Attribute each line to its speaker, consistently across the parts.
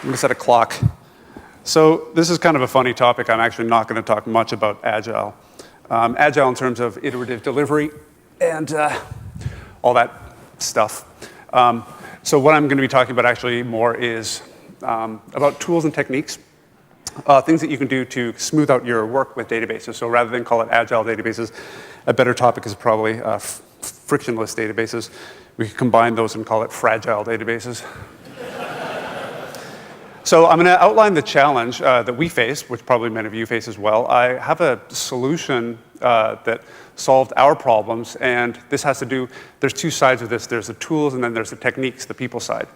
Speaker 1: I'm going to set a clock. So this is kind of a funny topic. I'm actually not going to talk much about Agile. Agile in terms of iterative delivery and all that stuff. So what I'm going to be talking about actually more is about tools and techniques, things that you can do to smooth out your work with databases. So rather than call it Agile databases, a better topic is probably frictionless databases. We could combine those and call it fragile databases. So I'm going to outline the challenge that we face, which probably many of you face as well. I have a solution that solved our problems, and this has to do, there's two sides of this. There's the tools, and then there's the techniques, the people side.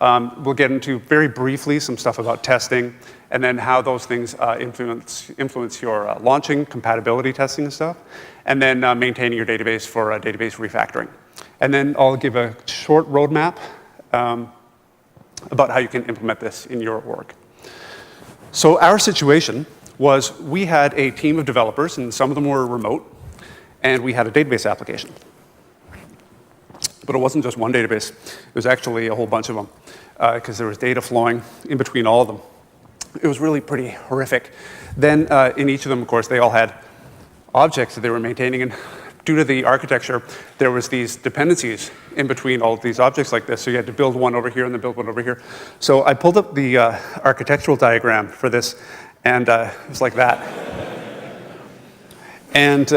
Speaker 1: We'll get into, very briefly, some stuff about testing, and then how those things influence your launching, compatibility testing and stuff, and then maintaining your database for database refactoring. And then I'll give a short roadmap about how you can implement this in your org. So our situation was we had a team of developers, and some of them were remote, and we had a database application. But it wasn't just one database. It was actually a whole bunch of them, because there was data flowing in between all of them. It was really pretty horrific. Then in each of them, of course, they all had objects that they were maintaining, and due to the architecture, there was these dependencies in between all of these objects like this. So you had to build one over here and then build one over here. So I pulled up the architectural diagram for this, and it was like that. And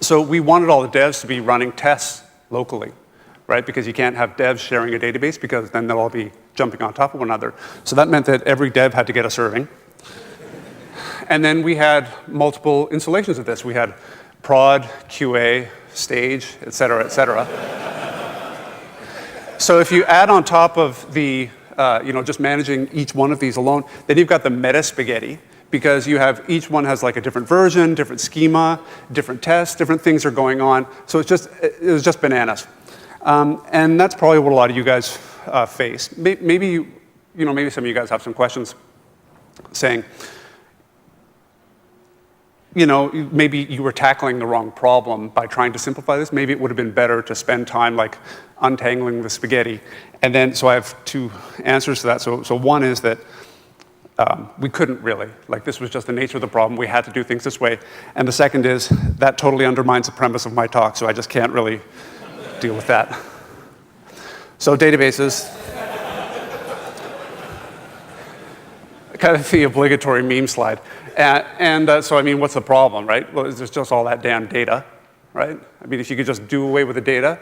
Speaker 1: so we wanted all the devs to be running tests locally, right? Because you can't have devs sharing a database, because then they'll all be jumping on top of one another. So that meant that every dev had to get a serving. And then we had multiple installations of this. We had prod, QA, stage, et cetera, et cetera. So if you add on top of the, just managing each one of these alone, then you've got the meta spaghetti, because you have, each one has like a different version, different schema, different tests, different things are going on. So it was just bananas. And that's probably what a lot of you guys face. Maybe some of you guys have some questions saying, maybe you were tackling the wrong problem by trying to simplify this. Maybe it would have been better to spend time like untangling the spaghetti. And then, so I have two answers to that. So one is that we couldn't really. Like, this was just the nature of the problem. We had to do things this way. And the second is that totally undermines the premise of my talk, so I just can't really deal with that. So databases. Kind of the obligatory meme slide. So, I mean, what's the problem, right? Well, there's just all that damn data, right? I mean, if you could just do away with the data,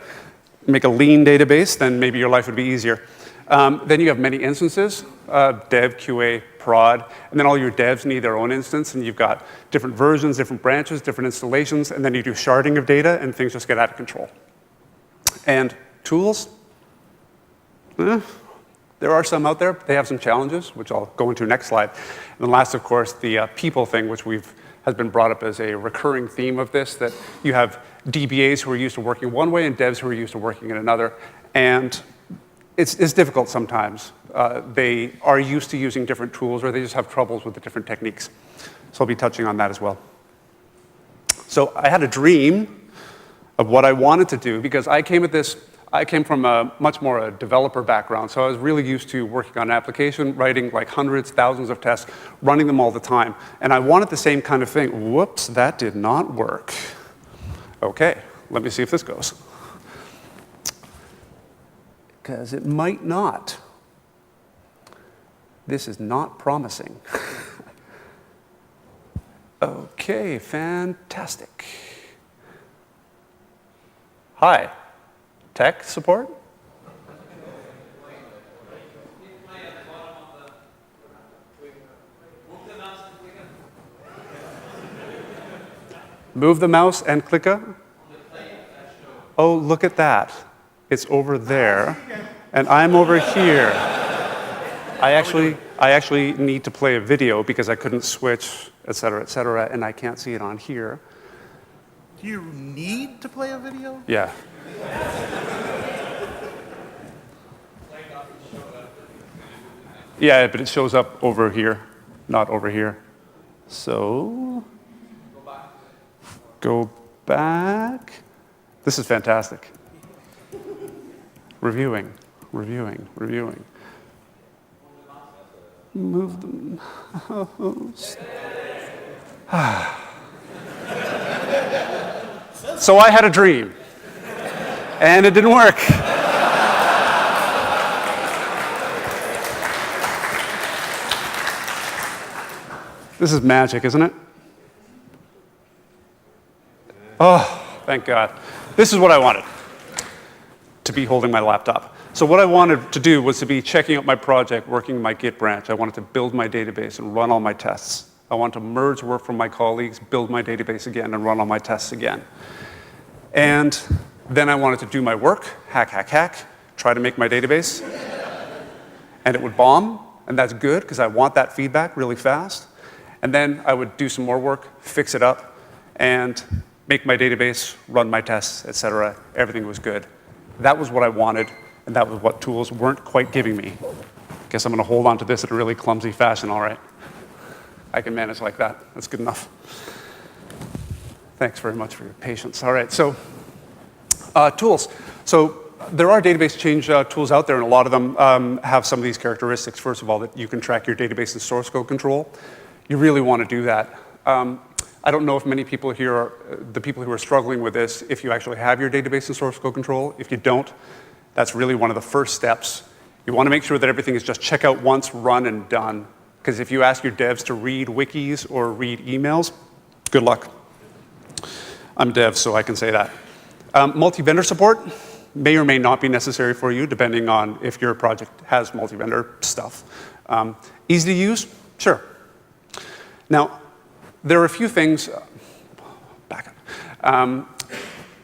Speaker 1: make a lean database, then maybe your life would be easier. Then you have many instances, dev, QA, prod, and then all your devs need their own instance, and you've got different versions, different branches, different installations, and then you do sharding of data, and things just get out of control. And tools? There are some out there. They have some challenges, which I'll go into next slide. And then last, of course, the people thing, which has been brought up as a recurring theme of this, that you have DBAs who are used to working one way and devs who are used to working in another. And it's difficult sometimes. They are used to using different tools, or they just have troubles with the different techniques. So I'll be touching on that as well. So I had a dream of what I wanted to do, because I came from much more a developer background, so I was really used to working on an application, writing like hundreds, thousands of tests, running them all the time. And I wanted the same kind of thing. Whoops, that did not work. Okay, let me see if this goes. Because it might not. This is not promising. Okay, fantastic. Hi. Tech support? Move the mouse and click it? Oh, look at that. It's over there, and I'm over here. I actually need to play a video because I couldn't switch, et cetera, and I can't see it on here.
Speaker 2: Do you need to play a video?
Speaker 1: Yeah. Yeah, but it shows up over here, not over here. So, go back. This is fantastic. Reviewing. move them. So I had a dream, and it didn't work. This is magic, isn't it? Oh, thank God. This is what I wanted, to be holding my laptop. So what I wanted to do was to be checking out my project, working my Git branch. I wanted to build my database and run all my tests. I wanted to merge work from my colleagues, build my database again, and run all my tests again. And then I wanted to do my work, hack, try to make my database, and it would bomb, and that's good, because I want that feedback really fast. And then I would do some more work, fix it up, and make my database, run my tests, et cetera. Everything was good. That was what I wanted, and that was what tools weren't quite giving me. Guess I'm going to hold on to this in a really clumsy fashion, all right? I can manage like that. That's good enough. Thanks very much for your patience. All right, so tools. So there are database change tools out there, and a lot of them have some of these characteristics. First of all, that you can track your database and source code control. You really want to do that. I don't know if many people here are, the people who are struggling with this, if you actually have your database and source code control. If you don't, that's really one of the first steps. You want to make sure that everything is just check out once, run, and done. Because if you ask your devs to read wikis or read emails, good luck. I'm dev, so I can say that. Multi-vendor support may or may not be necessary for you, depending on if your project has multi-vendor stuff. Easy to use? Sure. Now, there are a few things, back up.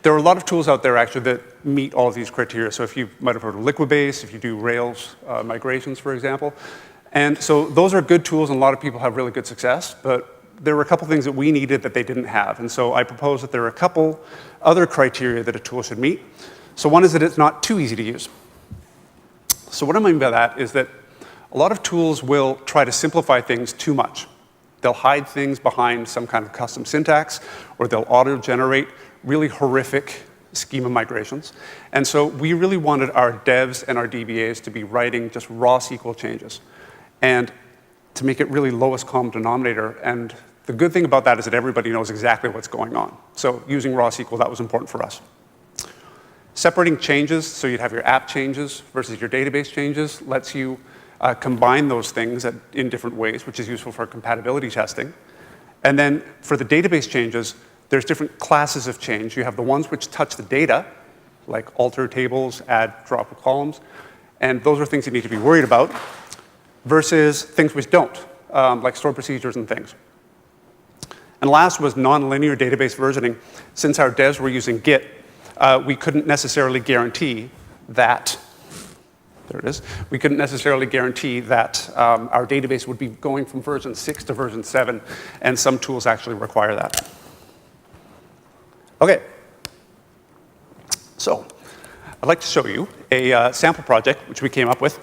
Speaker 1: There are a lot of tools out there, actually, that meet all of these criteria. So if you might have heard of Liquibase, if you do Rails migrations, for example. And so those are good tools, and a lot of people have really good success, but there were a couple things that we needed that they didn't have. And so I propose that there are a couple other criteria that a tool should meet. So one is that it's not too easy to use. So what I mean by that is that a lot of tools will try to simplify things too much. They'll hide things behind some kind of custom syntax, or they'll auto-generate really horrific schema migrations. And so we really wanted our devs and our DBAs to be writing just raw SQL changes, and to make it really lowest common denominator. And the good thing about that is that everybody knows exactly what's going on. So using raw SQL, that was important for us. Separating changes, so you'd have your app changes versus your database changes, lets you combine those things in different ways, which is useful for compatibility testing. And then for the database changes, there's different classes of change. You have the ones which touch the data, like alter tables, add, drop columns, and those are things you need to be worried about, versus things which don't, like stored procedures and things. And last was nonlinear database versioning. Since our devs were using Git, we couldn't necessarily guarantee that, there it is, we couldn't necessarily guarantee that our database would be going from version 6 to version 7, and some tools actually require that. Okay, so I'd like to show you a sample project which we came up with,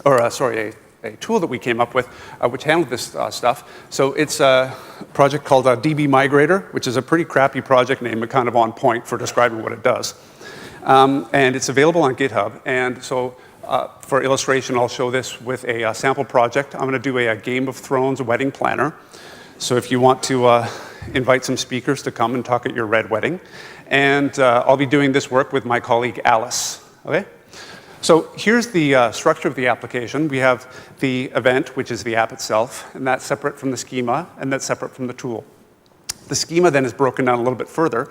Speaker 1: or sorry, a tool that we came up with which handled this stuff. So it's a project called DB Migrator, which is a pretty crappy project name, but kind of on point for describing what it does. And it's available on GitHub. And so for illustration, I'll show this with a sample project. I'm going to do a Game of Thrones wedding planner. So if you want to invite some speakers to come and talk at your red wedding. And I'll be doing this work with my colleague Alice. Okay? So here's the structure of the application. We have the event, which is the app itself, and that's separate from the schema, and that's separate from the tool. The schema then is broken down a little bit further.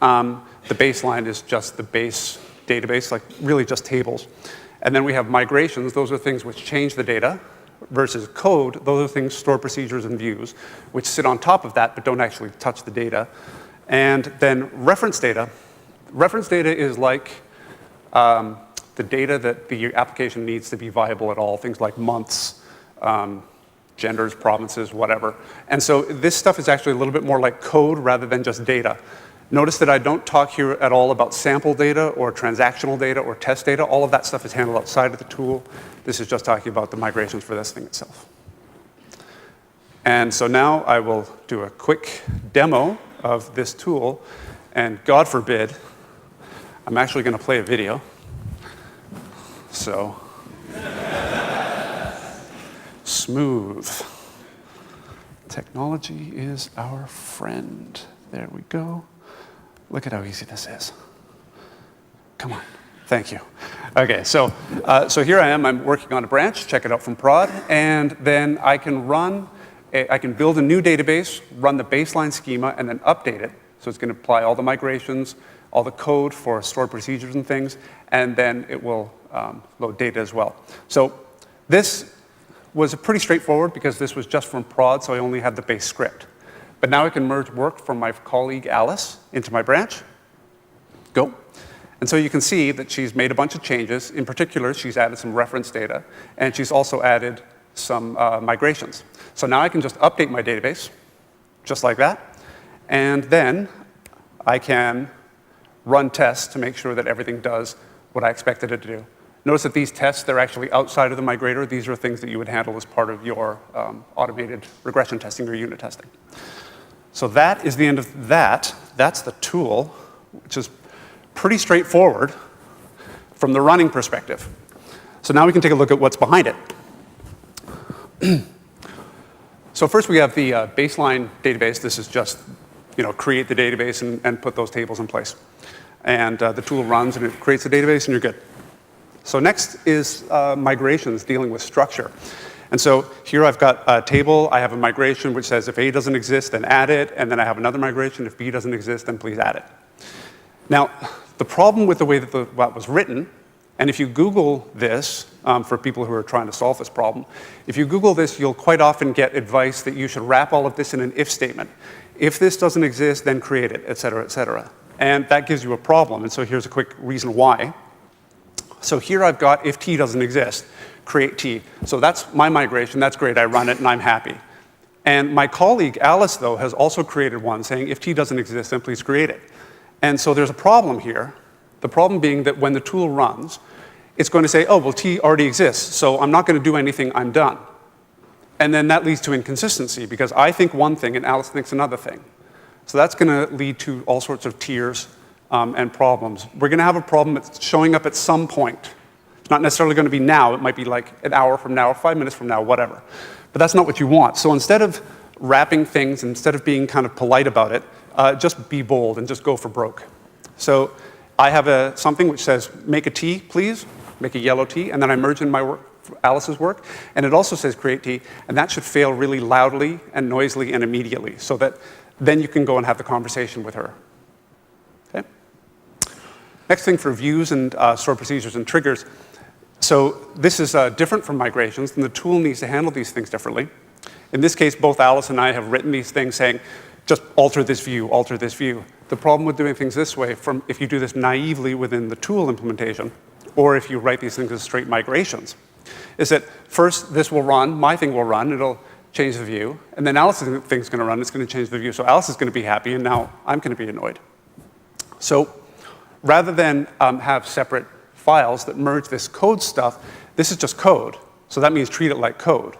Speaker 1: The baseline is just the base database, like really just tables. And then we have migrations. Those are things which change the data, versus code. Those are things, stored procedures and views, which sit on top of that but don't actually touch the data. And then reference data. Reference data is like the data that the application needs to be viable at all, things like months, genders, provinces, whatever. And so this stuff is actually a little bit more like code rather than just data. Notice that I don't talk here at all about sample data or transactional data or test data. All of that stuff is handled outside of the tool. This is just talking about the migrations for this thing itself. And so now I will do a quick demo of this tool. And God forbid, I'm actually going to play a video. smooth. Technology is our friend. There we go. Look at how easy this is. Come on. Thank you. Okay, so here I am. I'm working on a branch. Check it out from prod. And then I can build a new database, run the baseline schema, and then update it. So it's going to apply all the migrations, all the code for stored procedures and things, and then it will load data as well. So this was pretty straightforward because this was just from prod, so I only had the base script. But now I can merge work from my colleague Alice into my branch. Go. And so you can see that she's made a bunch of changes. In particular, she's added some reference data, and she's also added some migrations. So now I can just update my database, just like that. And then I can run tests to make sure that everything does what I expected it to do. Notice that these tests, they're actually outside of the migrator. These are things that you would handle as part of your automated regression testing or unit testing. So that is the end of that. That's the tool, which is pretty straightforward from the running perspective. So now we can take a look at what's behind it. So first we have the baseline database. This is just, create the database and put those tables in place. And the tool runs and it creates the database and you're good. So next is migrations dealing with structure. And so here I've got a table. I have a migration which says if A doesn't exist, then add it. And then I have another migration. If B doesn't exist, then please add it. Now, the problem with the way that that was written, and if you Google this, for people who are trying to solve this problem, if you Google this, you'll quite often get advice that you should wrap all of this in an if statement. If this doesn't exist, then create it, et cetera, et cetera. And that gives you a problem. And so here's a quick reason why. So here I've got if T doesn't exist, create T. So that's my migration. That's great. I run it, and I'm happy. And my colleague, Alice, though, has also created one saying if T doesn't exist, then please create it. And so there's a problem here. The problem being that when the tool runs, it's going to say, oh, well, T already exists, so I'm not going to do anything, I'm done. And then that leads to inconsistency, because I think one thing and Alice thinks another thing. So that's going to lead to all sorts of tiers and problems. We're going to have a problem that's showing up at some point. It's not necessarily going to be now. It might be like an hour from now or 5 minutes from now, whatever. But that's not what you want. So instead of wrapping things, instead of being kind of polite about it, just be bold and just go for broke. So I have something which says, make a T, please, make a yellow T, and then I merge in my work, Alice's work, and it also says create T, and that should fail really loudly and noisily and immediately, so that then you can go and have the conversation with her. Okay? Next thing for views and stored procedures and triggers. So this is different from migrations, and the tool needs to handle these things differently. In this case, both Alice and I have written these things saying, just alter this view, alter this view. The problem with doing things this way, if you do this naively within the tool implementation, or if you write these things as straight migrations, is that first this will run, my thing will run, it'll change the view, and then Alice's thing's going to run, it's going to change the view. So Alice is going to be happy, and now I'm going to be annoyed. So rather than have separate files that merge this code stuff, this is just code. So that means treat it like code.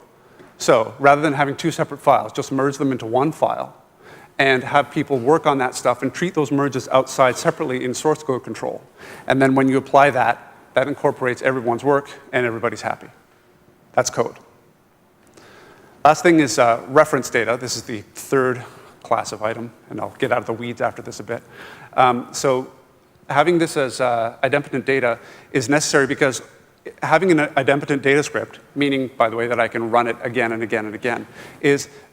Speaker 1: So rather than having two separate files, just merge them into one file and have people work on that stuff and treat those merges outside separately in source code control. And then when you apply that, that incorporates everyone's work and everybody's happy. That's code. Last thing is reference data. This is the third class of item, and I'll get out of the weeds after this a bit. So having this as idempotent data is necessary because having an idempotent data script, meaning, by the way, that I can run it again and again and again,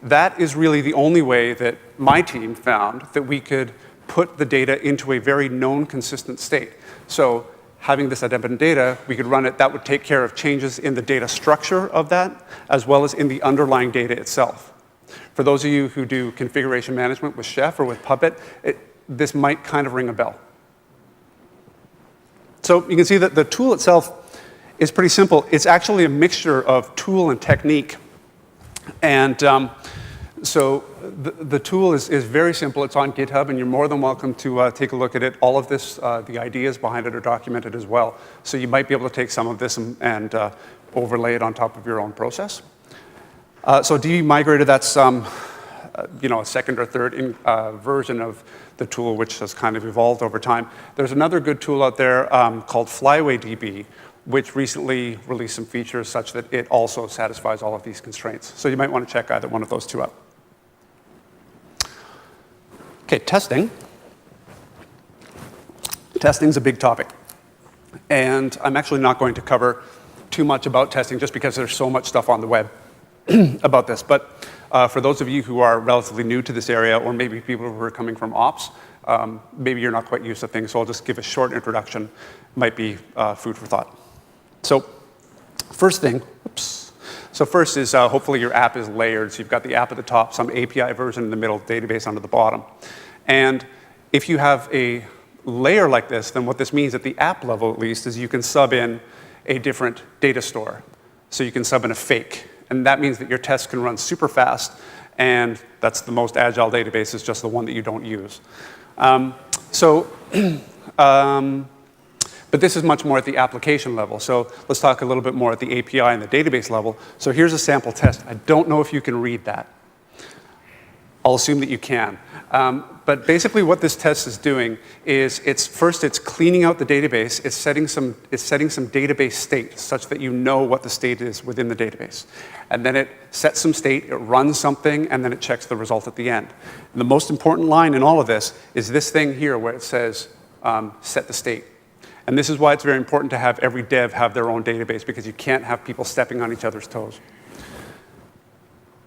Speaker 1: that is really the only way that my team found that we could put the data into a very known, consistent state. So having this idempotent data, we could run it. That would take care of changes in the data structure of that, as well as in the underlying data itself. For those of you who do configuration management with Chef or with Puppet, this might kind of ring a bell. So you can see that the tool itself is pretty simple. It's actually a mixture of tool and technique. And so the tool is very simple. It's on GitHub, and you're more than welcome to take a look at it. All of this, the ideas behind it are documented as well. So you might be able to take some of this and overlay it on top of your own process. So DB Migrator, that's a second or third version of the tool, which has kind of evolved over time. There's another good tool out there called FlyawayDB, which recently released some features such that it also satisfies all of these constraints. So you might want to check either one of those two out. Okay, testing. Testing is a big topic. And I'm actually not going to cover too much about testing just because there's so much stuff on the web about this. But for those of you who are relatively new to this area, or maybe people who are coming from ops, maybe you're not quite used to things, so I'll just give a short introduction. Might be food for thought. So first thing, So first is hopefully your app is layered. So you've got the app at the top, some API version in the middle, database under the bottom. And if you have a layer like this, then what this means at the app level at least is you can sub in a different data store. So you can sub in a fake. And that means that your tests can run super fast. And that's the most agile database, is just the one that you don't use. But this is much more at the application level. So let's talk a little bit more at the API and the database level. So here's a sample test. I don't know if you can read that. I'll assume that you can. But basically what this test is doing is it's cleaning out the database. It's setting some database state such that you know what the state is within the database. And then it sets some state, it runs something, and then it checks the result at the end. And the most important line in all of this is this thing here where it says set the state. And this is why it's very important to have every dev have their own database, because you can't have people stepping on each other's toes.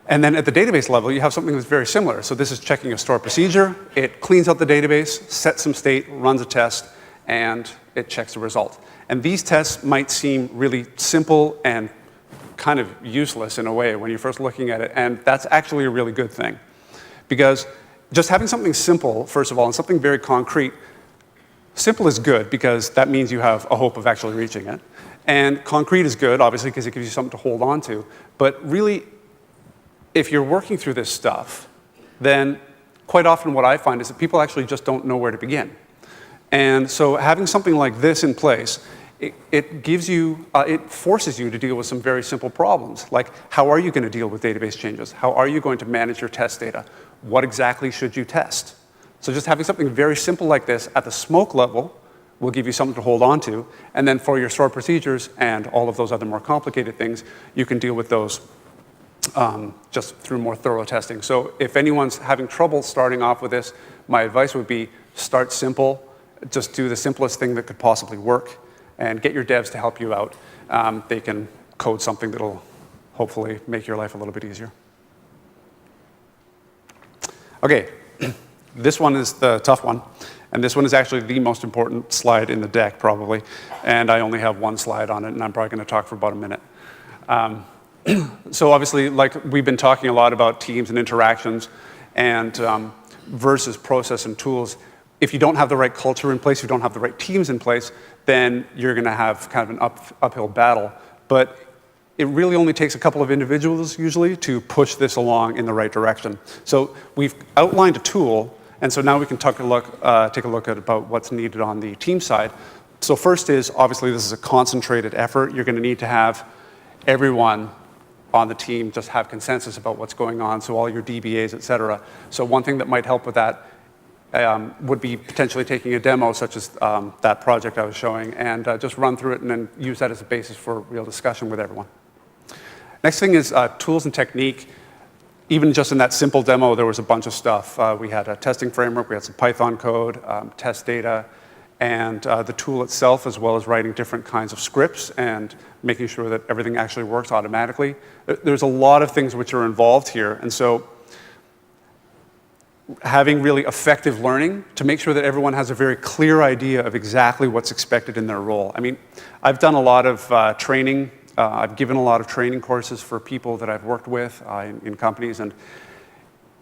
Speaker 1: And then at the database level, you have something that's very similar. So this is checking a store procedure. It cleans out the database, sets some state, runs a test, and it checks the result. And these tests might seem really simple and kind of useless in a way when you're first looking at it. And that's actually a really good thing. Because just having something simple, first of all, and something very concrete. Simple is good because that means you have a hope of actually reaching it. And concrete is good, obviously, because it gives you something to hold on to. But really, if you're working through this stuff, then quite often what I find is that people actually just don't know where to begin. And so having something like this in place, it forces you to deal with some very simple problems. Like, how are you going to deal with database changes? How are you going to manage your test data? What exactly should you test? So just having something very simple like this at the smoke level will give you something to hold on to. And then for your stored procedures and all of those other more complicated things, you can deal with those just through more thorough testing. So if anyone's having trouble starting off with this, my advice would be start simple. Just do the simplest thing that could possibly work and get your devs to help you out. They can code something that'll hopefully make your life a little bit easier. Okay. This one is the tough one, and this one is actually the most important slide in the deck, probably, and I only have one slide on it, and I'm probably going to talk for about a minute. So obviously, like we've been talking a lot about teams and interactions and versus process and tools. If you don't have the right culture in place, if you don't have the right teams in place, then you're going to have kind of an uphill battle. But it really only takes a couple of individuals usually to push this along in the right direction. So we've outlined a tool. And so now we can take a look at about what's needed on the team side. So first is, obviously, this is a concentrated effort. You're going to need to have everyone on the team just have consensus about what's going on, so all your DBAs, et cetera. So one thing that might help with that would be potentially taking a demo such as that project I was showing and just run through it and then use that as a basis for real discussion with everyone. Next thing is tools and technique. Even just in that simple demo, there was a bunch of stuff. We had a testing framework, we had some Python code, test data, and the tool itself, as well as writing different kinds of scripts and making sure that everything actually works automatically. There's a lot of things which are involved here. And so having really effective learning to make sure that everyone has a very clear idea of exactly what's expected in their role. I mean, I've done a lot of training. I've given a lot of training courses for people that I've worked with in companies, and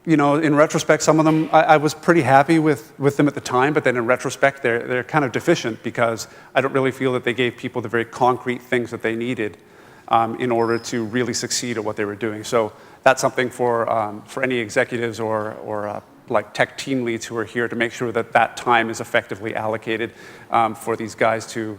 Speaker 1: you know, in retrospect, some of them I was pretty happy with them at the time, but then in retrospect, they're kind of deficient because I don't really feel that they gave people the very concrete things that they needed in order to really succeed at what they were doing. So that's something for any executives or like tech team leads who are here to make sure that that time is effectively allocated for these guys to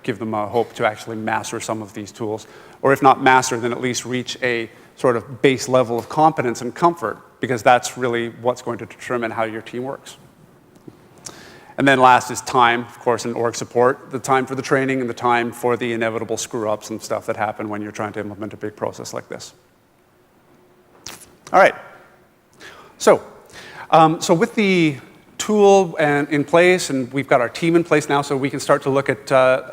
Speaker 1: give them a hope to actually master some of these tools. Or if not master, then at least reach a sort of base level of competence and comfort, because that's really what's going to determine how your team works. And then last is time, of course, in org support, the time for the training and the time for the inevitable screw-ups and stuff that happen when you're trying to implement a big process like this. All right. So with the tool in place, and we've got our team in place now, so we can start to look at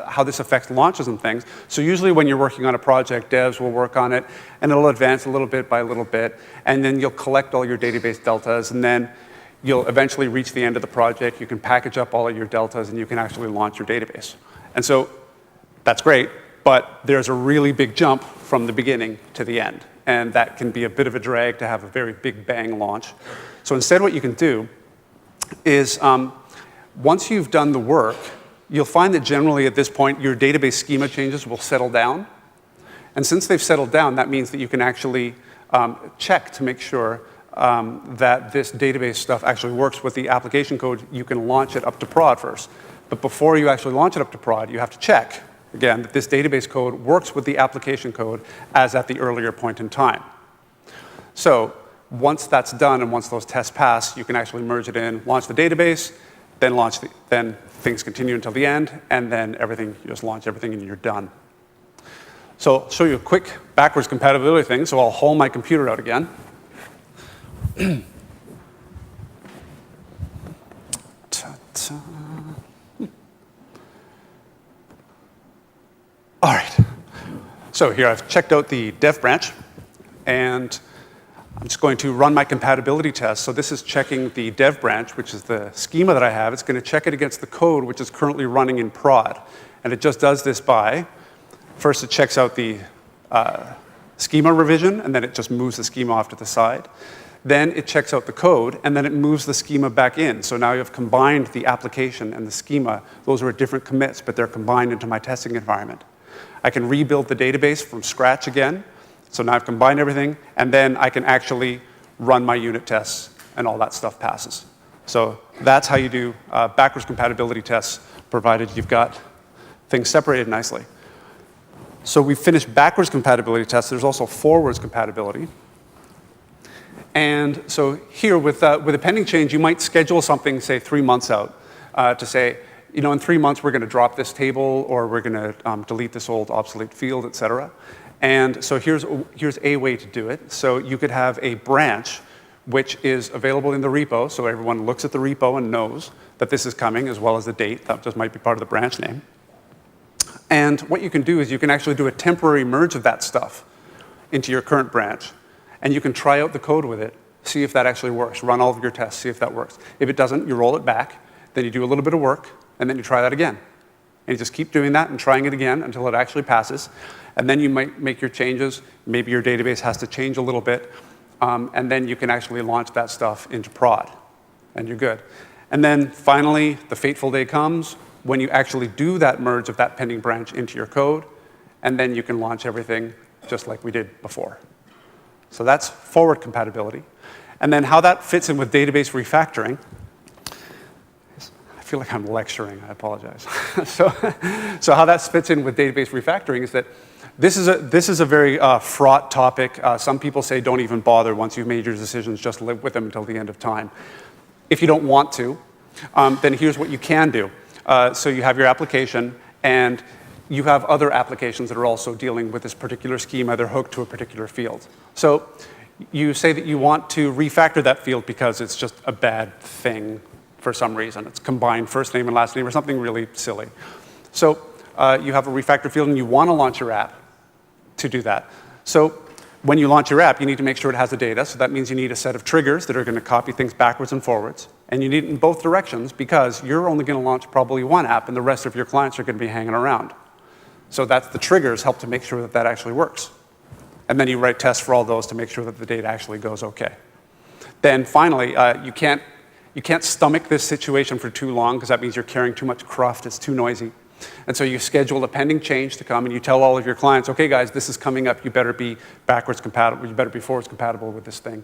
Speaker 1: how this affects launches and things. So usually when you're working on a project, devs will work on it, and it'll advance a little bit by little bit, and then you'll collect all your database deltas, and then you'll eventually reach the end of the project. You can package up all of your deltas, and you can actually launch your database. And so that's great, but there's a really big jump from the beginning to the end, and that can be a bit of a drag to have a very big bang launch. So instead what you can do is once you've done the work, you'll find that generally at this point your database schema changes will settle down. And since they've settled down, that means that you can actually check to make sure that this database stuff actually works with the application code. You can launch it up to prod first. But before you actually launch it up to prod, you have to check, again, that this database code works with the application code as at the earlier point in time. So once that's done and once those tests pass, you can actually merge it in, launch the database, then things continue until the end, and then you just launch everything and you're done. So I'll show you a quick backwards compatibility thing. So I'll haul my computer out again. All right. So here I've checked out the dev branch, and I'm just going to run my compatibility test. So this is checking the dev branch, which is the schema that I have. It's going to check it against the code, which is currently running in prod. And it just does this by, first it checks out the schema revision, and then it just moves the schema off to the side. Then it checks out the code, and then it moves the schema back in. So now you have combined the application and the schema. Those are different commits, but they're combined into my testing environment. I can rebuild the database from scratch again. So now I've combined everything, and then I can actually run my unit tests, and all that stuff passes. So that's how you do backwards compatibility tests, provided you've got things separated nicely. So we've finished backwards compatibility tests. There's also forwards compatibility. And so here, with a pending change, you might schedule something, say, 3 months out, to say, in 3 months, we're going to drop this table, or we're going to delete this old obsolete field, et cetera. And so here's a way to do it. So you could have a branch which is available in the repo, so everyone looks at the repo and knows that this is coming, as well as the date. That just might be part of the branch name. And what you can do is you can actually do a temporary merge of that stuff into your current branch. And you can try out the code with it, see if that actually works. Run all of your tests, see if that works. If it doesn't, you roll it back. Then you do a little bit of work, and then you try that again. And you just keep doing that and trying it again until it actually passes. And then you might make your changes. Maybe your database has to change a little bit. And then you can actually launch that stuff into prod. And you're good. And then finally, the fateful day comes when you actually do that merge of that pending branch into your code. And then you can launch everything just like we did before. So that's forward compatibility. And then how that fits in with database refactoring. I feel like I'm lecturing. I apologize. So how that fits in with database refactoring is that this is a very fraught topic. Some people say don't even bother once you've made your decisions. Just live with them until the end of time. If you don't want to, then here's what you can do. So you have your application, and you have other applications that are also dealing with this particular schema. They're hooked to a particular field. So you say that you want to refactor that field because it's just a bad thing for some reason. It's combined first name and last name or something really silly. So you have a refactor field, and you want to launch your app to do that. So when you launch your app, you need to make sure it has the data. So that means you need a set of triggers that are going to copy things backwards and forwards. And you need it in both directions because you're only going to launch probably one app, and the rest of your clients are going to be hanging around. So that's the triggers help to make sure that that actually works. And then you write tests for all those to make sure that the data actually goes okay. Then finally, you can't stomach this situation for too long because that means you're carrying too much cruft. It's too noisy. And so you schedule a pending change to come, and you tell all of your clients, okay, guys, this is coming up. You better be backwards compatible. You better be forwards compatible with this thing.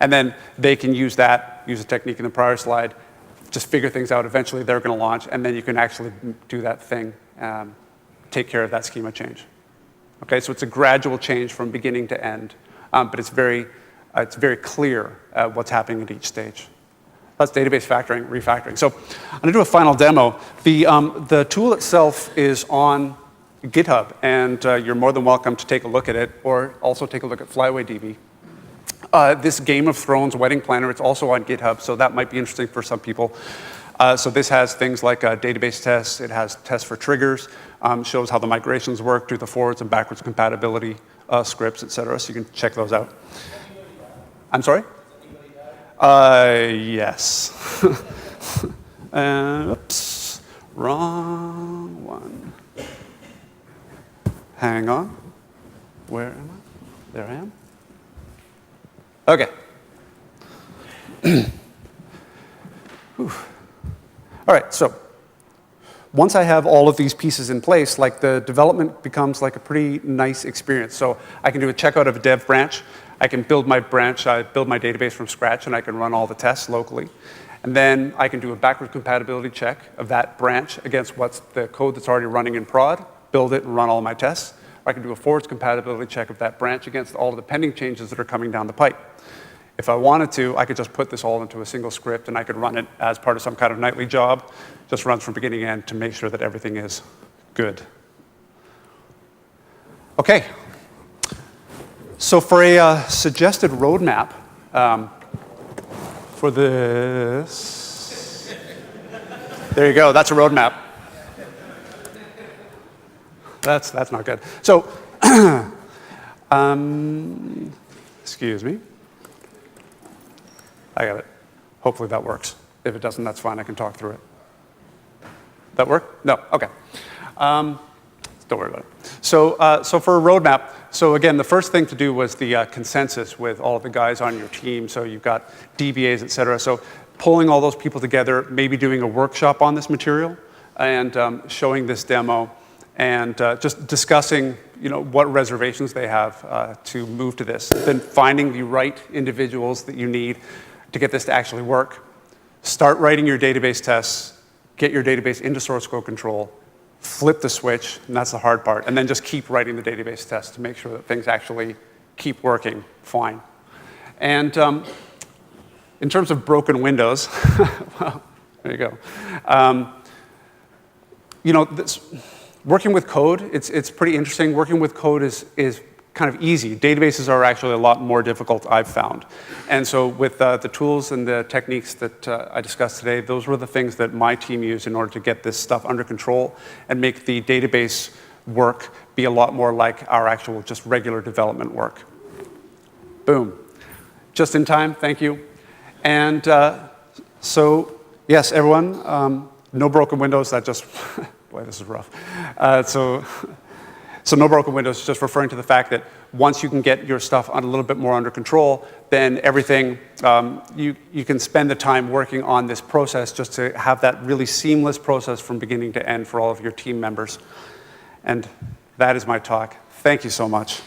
Speaker 1: And then they can use that, use a technique in the prior slide, just figure things out. Eventually, they're going to launch, and then you can actually do that thing, take care of that schema change. Okay, so it's a gradual change from beginning to end, but it's very clear what's happening at each stage. That's database factoring, refactoring. So I'm going to do a final demo. The tool itself is on GitHub, and you're more than welcome to take a look at it, or also take a look at FlyawayDB. This Game of Thrones wedding planner, it's also on GitHub, so that might be interesting for some people. So this has things like database tests. It has tests for triggers, shows how the migrations work, do the forwards and backwards compatibility scripts, et cetera. So you can check those out. I'm sorry? Yes. Oops, wrong one. Hang on. Where am I? There I am. Okay. All right, so once I have all of these pieces in place, like the development becomes like a pretty nice experience. So I can do a checkout of a dev branch. I can build my branch, I build my database from scratch, and I can run all the tests locally. And then I can do a backward compatibility check of that branch against what's the code that's already running in prod, build it and run all my tests. Or I can do a forwards compatibility check of that branch against all of the pending changes that are coming down the pipe. If I wanted to, I could just put this all into a single script, and I could run it as part of some kind of nightly job. Just runs from beginning to end to make sure that everything is good. OK. So for a suggested roadmap for this, there you go. That's a roadmap. That's not good. So, excuse me. I got it. Hopefully that works. If it doesn't, that's fine. I can talk through it. That work? No. OK. Don't worry about it. So for a roadmap, so again, the first thing to do was the consensus with all of the guys on your team. So you've got DBAs, et cetera. So pulling all those people together, maybe doing a workshop on this material, and showing this demo, and just discussing, what reservations they have to move to this. Then finding the right individuals that you need to get this to actually work. Start writing your database tests, get your database into source code control, flip the switch, and that's the hard part, and then just keep writing the database tests to make sure that things actually keep working fine. And in terms of broken windows, well, there you go. Working with code, it's pretty interesting. Working with code is kind of easy. Databases are actually a lot more difficult, I've found. And so with the tools and the techniques that I discussed today, those were the things that my team used in order to get this stuff under control and make the database work be a lot more like our actual just regular development work. Boom. Just in time, thank you. And so, yes, everyone, no broken windows. That just, boy, this is rough. So no broken windows, just referring to the fact that once you can get your stuff a little bit more under control, then everything, you can spend the time working on this process just to have that really seamless process from beginning to end for all of your team members. And that is my talk. Thank you so much.